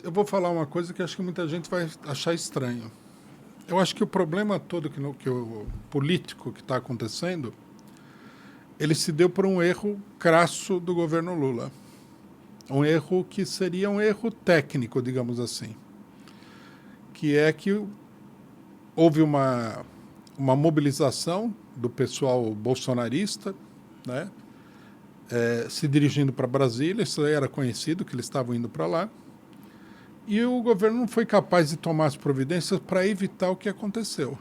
eu vou falar uma coisa que acho que muita gente vai achar estranho. Eu acho que o problema todo que o político que está acontecendo, ele se deu por um erro crasso do governo Lula. Um erro que seria um erro técnico, digamos assim. Que é que houve uma mobilização do pessoal bolsonarista, né, se dirigindo para Brasília. Isso aí era conhecido, que eles estavam indo para lá. E o governo não foi capaz de tomar as providências para evitar o que aconteceu.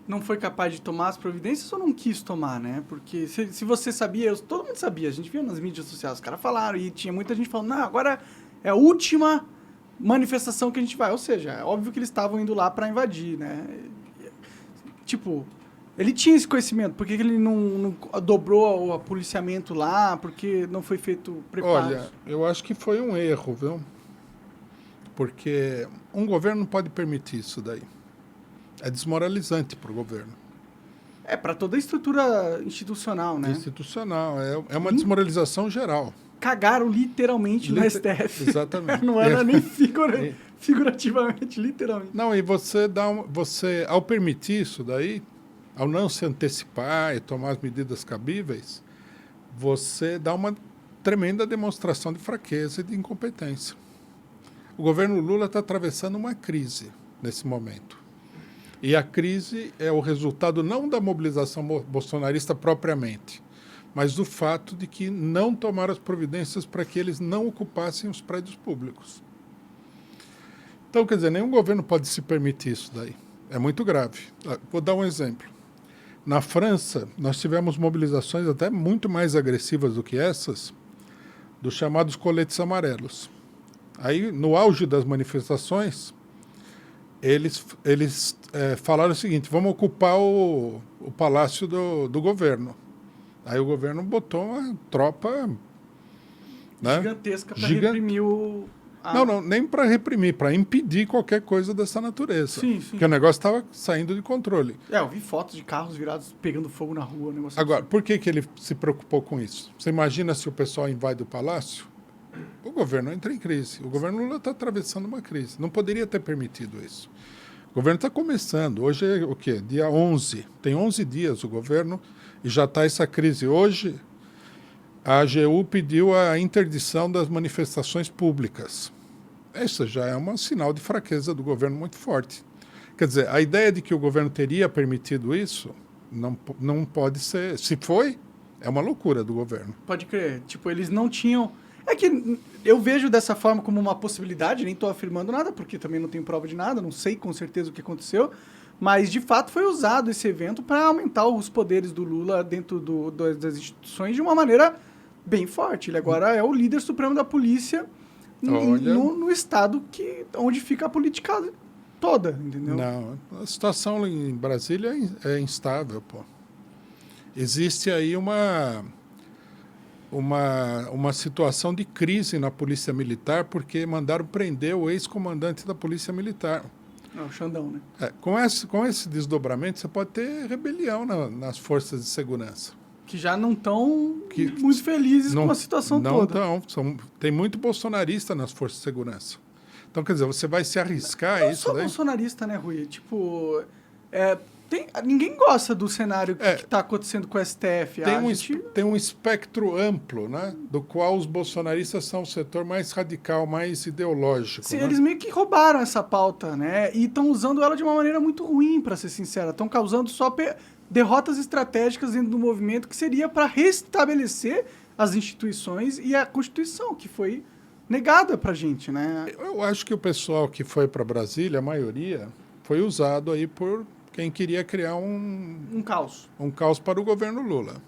Não foi capaz de tomar as providências ou não quis tomar, né? Porque se você sabia, todo mundo sabia, a gente viu nas mídias sociais, os caras falaram, e tinha muita gente falando, não, agora é a última manifestação que a gente vai. Ou seja, é óbvio que eles estavam indo lá para invadir, né? Tipo, ele tinha esse conhecimento, por que ele não dobrou o policiamento lá, porque não foi feito preparo? Olha, eu acho que foi um erro, viu? Porque um governo não pode permitir isso daí. É desmoralizante para o governo. É, para toda a estrutura institucional, né? Institucional. É uma desmoralização geral. Cagaram literalmente no STF. Exatamente. Não era nem figurativamente, literalmente. Não, e você, ao permitir isso daí, ao não se antecipar e tomar as medidas cabíveis, você dá uma tremenda demonstração de fraqueza e de incompetência. O governo Lula está atravessando uma crise nesse momento. E a crise é o resultado não da mobilização bolsonarista propriamente, mas do fato de que não tomaram as providências para que eles não ocupassem os prédios públicos. Então, quer dizer, nenhum governo pode se permitir isso daí. É muito grave. Vou dar um exemplo. Na França, nós tivemos mobilizações até muito mais agressivas do que essas, dos chamados coletes amarelos. Aí, no auge das manifestações, eles falaram o seguinte, vamos ocupar o palácio do governo. Aí o governo botou uma tropa, né, gigantesca para reprimir o... Não, nem para reprimir, para impedir qualquer coisa dessa natureza. Sim. Porque o negócio estava saindo de controle. Eu vi fotos de carros virados pegando fogo na rua. Negócio Agora, assim. por que ele se preocupou com isso? Você imagina se o pessoal invade o palácio? O governo entra em crise. O governo Lula está atravessando uma crise. Não poderia ter permitido isso. O governo está começando. Hoje é o quê? Dia 11. Tem 11 dias o governo e já está essa crise. Hoje, a AGU pediu a interdição das manifestações públicas. Isso já é um sinal de fraqueza do governo muito forte. Quer dizer, a ideia de que o governo teria permitido isso não pode ser... Se foi, é uma loucura do governo. Pode crer. Tipo, eles não tinham... É que eu vejo dessa forma como uma possibilidade, nem estou afirmando nada, porque também não tenho prova de nada, não sei com certeza o que aconteceu, mas de fato foi usado esse evento para aumentar os poderes do Lula dentro das instituições de uma maneira bem forte. Ele agora é o líder supremo da polícia no estado onde fica a política toda, entendeu? Não, a situação em Brasília é instável, pô. Existe aí uma situação de crise na Polícia Militar, porque mandaram prender o ex-comandante da Polícia Militar. O Xandão, né? Com esse desdobramento, você pode ter rebelião nas forças de segurança. Que já não estão muito felizes com a situação toda. Não estão. Tem muito bolsonarista nas forças de segurança. Então, quer dizer, você vai se arriscar não isso só daí? Bolsonarista, né, Rui? Tipo, ninguém gosta do cenário que está acontecendo com o STF. Tem um espectro amplo, né, do qual os bolsonaristas são o setor mais radical, mais ideológico. Sim, né? eles meio que roubaram essa pauta, né? E estão usando ela de uma maneira muito ruim, para ser sincera. Estão causando só derrotas estratégicas dentro do movimento, que seria para restabelecer as instituições e a Constituição, que foi negada para a gente, né? Eu acho que o pessoal que foi para Brasília, a maioria, foi usado aí por quem queria criar um caos. Um caos para o governo Lula.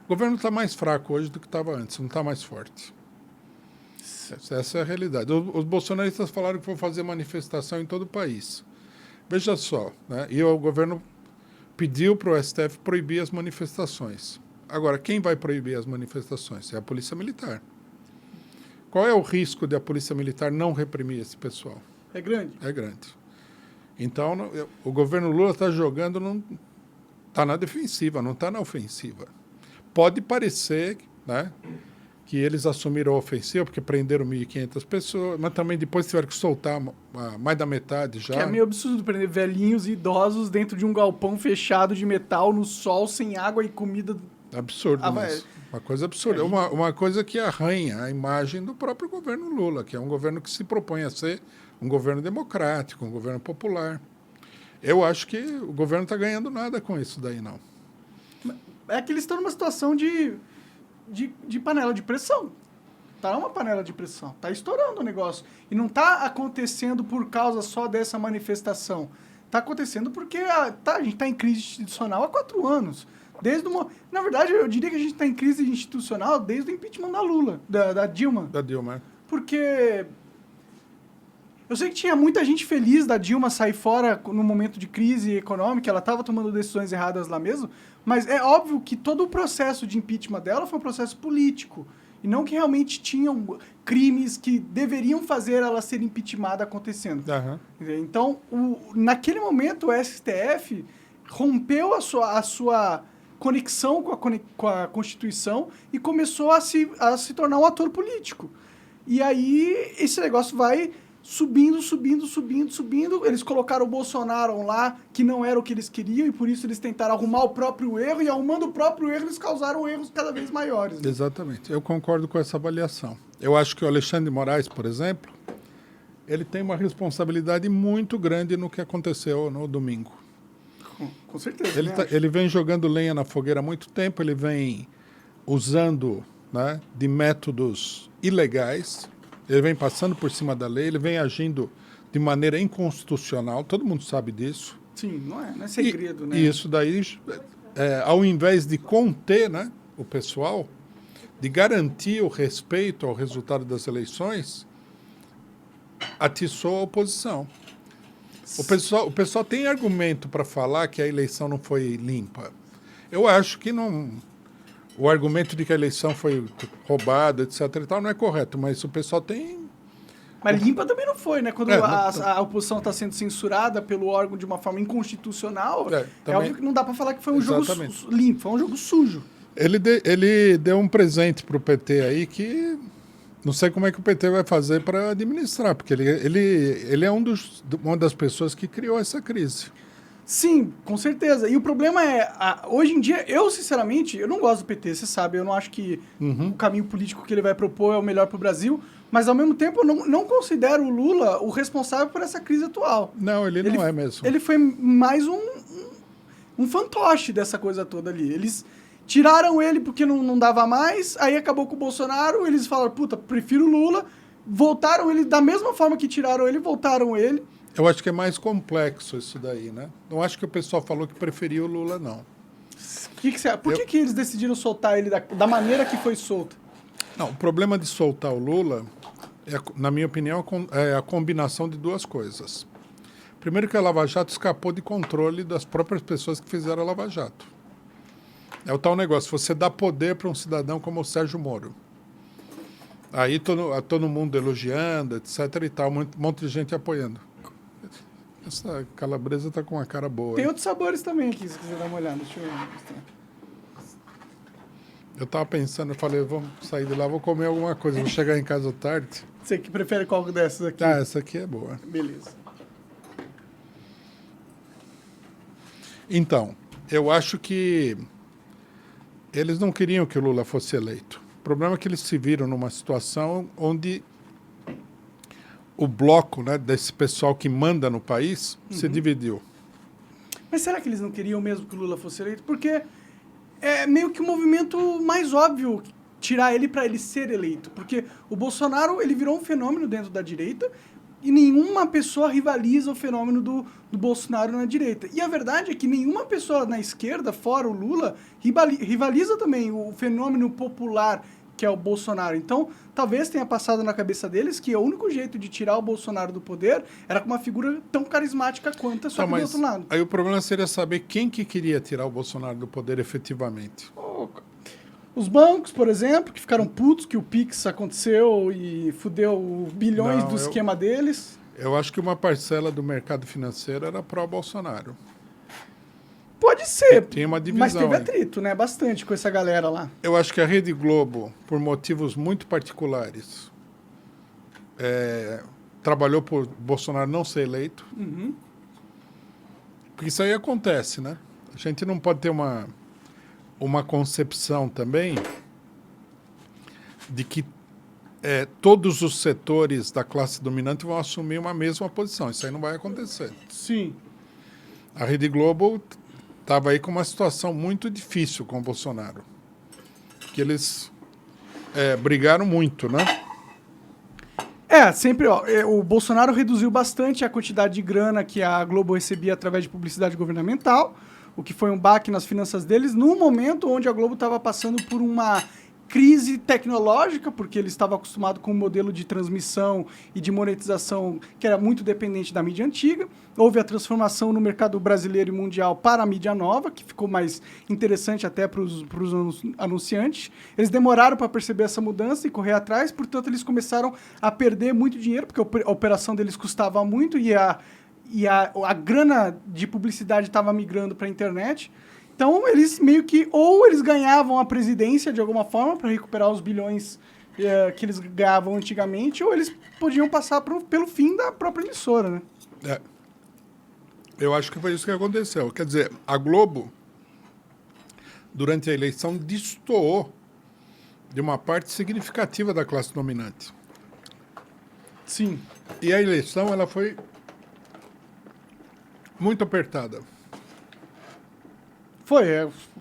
O governo está mais fraco hoje do que estava antes, não está mais forte. Essa é a realidade. Os bolsonaristas falaram que vão fazer manifestação em todo o país. Veja só, né? E o governo pediu para o STF proibir as manifestações. Agora, quem vai proibir as manifestações? É a Polícia Militar. Qual é o risco de a Polícia Militar não reprimir esse pessoal? É grande? É grande. Então, o governo Lula está jogando, está na defensiva, não está na ofensiva. Pode parecer, né, que eles assumiram a ofensiva, porque prenderam 1.500 pessoas, mas também depois tiveram que soltar mais da metade já. Que é meio absurdo prender velhinhos e idosos dentro de um galpão fechado de metal, no sol, sem água e comida. Absurdo, mas uma coisa absurda. Uma coisa que arranha a imagem do próprio governo Lula, que é um governo que se propõe a ser um governo democrático, um governo popular. Eu acho que o governo está ganhando nada com isso daí, não. É que eles estão numa situação de panela de pressão. Tá uma panela de pressão. Tá estourando o negócio. E não tá acontecendo por causa só dessa manifestação. Tá acontecendo porque a gente tá em crise institucional há 4 anos. Na verdade, eu diria que a gente tá em crise institucional desde o impeachment da Lula, da Dilma. Da Dilma. Porque eu sei que tinha muita gente feliz da Dilma sair fora no momento de crise econômica, ela estava tomando decisões erradas lá mesmo, mas é óbvio que todo o processo de impeachment dela foi um processo político, e não que realmente tinham crimes que deveriam fazer ela ser impeachmentada acontecendo. Uhum. Então, naquele momento, o STF rompeu a sua conexão com a Constituição e começou a se tornar um ator político. E aí, esse negócio vai subindo. Eles colocaram o Bolsonaro lá, que não era o que eles queriam, e por isso eles tentaram arrumar o próprio erro, e arrumando o próprio erro, eles causaram erros cada vez maiores. Né? Exatamente. Eu concordo com essa avaliação. Eu acho que o Alexandre de Moraes, por exemplo, ele tem uma responsabilidade muito grande no que aconteceu no domingo. Com certeza. Ele vem jogando lenha na fogueira há muito tempo, ele vem usando, né, de métodos ilegais, ele vem passando por cima da lei, ele vem agindo de maneira inconstitucional, todo mundo sabe disso. Sim, não é segredo, né? E isso daí, ao invés de conter, né, o pessoal, de garantir o respeito ao resultado das eleições, atiçou a oposição. O pessoal tem argumento para falar que a eleição não foi limpa. Eu acho que não. O argumento de que a eleição foi roubada, etc. e tal, não é correto, mas o pessoal tem. Mas limpa também não foi, né? Quando a oposição está sendo censurada pelo órgão de uma forma inconstitucional, é óbvio que não dá para falar que foi um jogo limpo, foi um jogo sujo. Ele deu um presente para o PT aí que não sei como é que o PT vai fazer para administrar, porque ele é uma das pessoas que criou essa crise. Sim, com certeza. E o problema é, hoje em dia, eu sinceramente, eu não gosto do PT, você sabe, eu não acho que o caminho político que ele vai propor é o melhor para o Brasil, mas ao mesmo tempo eu não considero o Lula o responsável por essa crise atual. Não, ele não é mesmo. Ele foi mais um fantoche dessa coisa toda ali. Eles tiraram ele porque não dava mais, aí acabou com o Bolsonaro, eles falaram, puta, prefiro o Lula, voltaram ele, da mesma forma que tiraram ele, voltaram ele. Eu acho que é mais complexo isso daí, né? Não acho que o pessoal falou que preferia o Lula, não. Por que eles decidiram soltar ele da maneira que foi solto? Não, o problema de soltar o Lula, na minha opinião, é a combinação de duas coisas. Primeiro que a Lava Jato escapou de controle das próprias pessoas que fizeram a Lava Jato. É o tal negócio, você dá poder para um cidadão como o Sérgio Moro. Aí todo mundo elogiando, etc. e tal, um monte de gente apoiando. Essa calabresa tá com uma cara boa. Tem outros sabores também aqui, se quiser dar uma olhada. Deixa eu mostrar. Eu tava pensando, eu falei, vamos sair de lá, vou comer alguma coisa, vou chegar em casa tarde. Você que prefere qual dessas aqui? Ah, essa aqui é boa. Beleza. Então, eu acho que eles não queriam que o Lula fosse eleito. O problema é que eles se viram numa situação onde o bloco, né, desse pessoal que manda no país se dividiu. Mas será que eles não queriam mesmo que o Lula fosse eleito? Porque é meio que o movimento mais óbvio tirar ele para ele ser eleito. Porque o Bolsonaro, ele virou um fenômeno dentro da direita e nenhuma pessoa rivaliza o fenômeno do Bolsonaro na direita. E a verdade é que nenhuma pessoa na esquerda, fora o Lula, rivaliza também o fenômeno popular que é o Bolsonaro. Então, talvez tenha passado na cabeça deles que o único jeito de tirar o Bolsonaro do poder era com uma figura tão carismática quanto, só que do outro lado. Aí o problema seria saber quem que queria tirar o Bolsonaro do poder efetivamente. Os bancos, por exemplo, que ficaram putos que o Pix aconteceu e fudeu bilhões do esquema deles. Eu acho que uma parcela do mercado financeiro era pró-Bolsonaro. Pode ser. Tem uma divisão. Mas teve aí. atrito, né? Bastante com essa galera lá. Eu acho que a Rede Globo, por motivos muito particulares, trabalhou por Bolsonaro não ser eleito. Uhum. Porque isso aí acontece, né? A gente não pode ter uma concepção também de que todos os setores da classe dominante vão assumir uma mesma posição. Isso aí não vai acontecer. Sim. A Rede Globo estava aí com uma situação muito difícil com o Bolsonaro. Porque eles brigaram muito, né? Sempre, ó, o Bolsonaro reduziu bastante a quantidade de grana que a Globo recebia através de publicidade governamental, o que foi um baque nas finanças deles, no momento onde a Globo estava passando por uma crise tecnológica, porque ele estava acostumado com um modelo de transmissão e de monetização que era muito dependente da mídia antiga. Houve a transformação no mercado brasileiro e mundial para a mídia nova, que ficou mais interessante até para os anunciantes. Eles demoraram para perceber essa mudança e correr atrás, portanto eles começaram a perder muito dinheiro, porque a operação deles custava muito e a grana de publicidade estava migrando para a internet. Então, eles meio que, ou eles ganhavam a presidência de alguma forma para recuperar os bilhões que eles ganhavam antigamente, ou eles podiam passar pelo fim da própria emissora, né? Eu acho que foi isso que aconteceu. Quer dizer, a Globo, durante a eleição, destoou de uma parte significativa da classe dominante. Sim. E a eleição, ela foi muito apertada. Foi,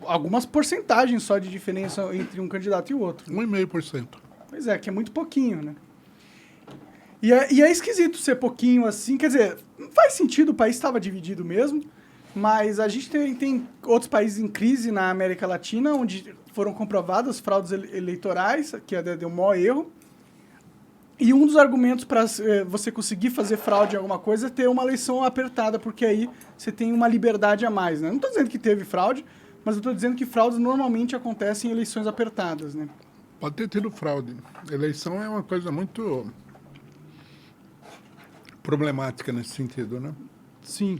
algumas porcentagens só de diferença entre um candidato e o outro. 1,5%. Pois é, que é muito pouquinho, né? E é esquisito ser pouquinho assim, quer dizer, faz sentido, o país estava dividido mesmo, mas a gente tem outros países em crise na América Latina, onde foram comprovadas fraudes eleitorais, que deu um maior erro. E um dos argumentos para você conseguir fazer fraude em alguma coisa é ter uma eleição apertada, porque aí você tem uma liberdade a mais, né? Não estou dizendo que teve fraude, mas eu estou dizendo que fraudes normalmente acontecem em eleições apertadas, né? Pode ter tido fraude. Eleição é uma coisa muito problemática nesse sentido, né? Sim.